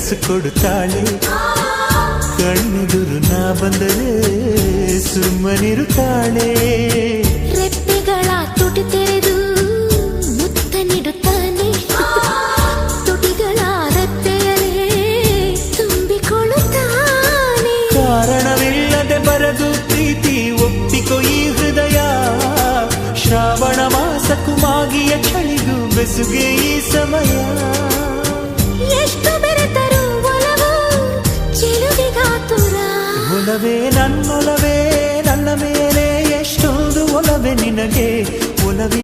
ಕಳಿಸಿಕೊಡುತ್ತಾಳೆ. ಕಣ್ಣೆದುರು ನಾ ಬಂದರೆ ಸುಮ್ಮನಿರುತ್ತಾಳೆ. ರೆಪ್ಪೆಗಳ ತುಟಿ ತೆರೆದು ಮುತ್ತ ನೀಡುತ್ತಾನೆ. ತುಟಿಗಳ ರೆಪ್ಪೆಯಲೇ ತುಂಬಿಕೊಳ್ಳುತ್ತಾನೆ. ಕಾರಣವಿಲ್ಲದೆ ಬರದು ಪ್ರೀತಿ ಒಪ್ಪಿಕೊ ಈ ಹೃದಯ. ಶ್ರಾವಣ ಮಾಸಕ್ಕೂ ಮಾಗಿಯ ಚಳಿಗೂ ಬೆಸುಗೆ ಈ ಸಮಯ. ಎಷ್ಟು ಬೆರೆತರೂ ಒಲವು ಚೆಲುವಿಗಾತುರ. ಒಲವೇ ನನ್ನೊಲವೇ ನನ್ನ ಮೇಲೆ ಎಷ್ಟೊಂದು ಒಲವೇ ನಿನಗೆ. ಒಲವೇ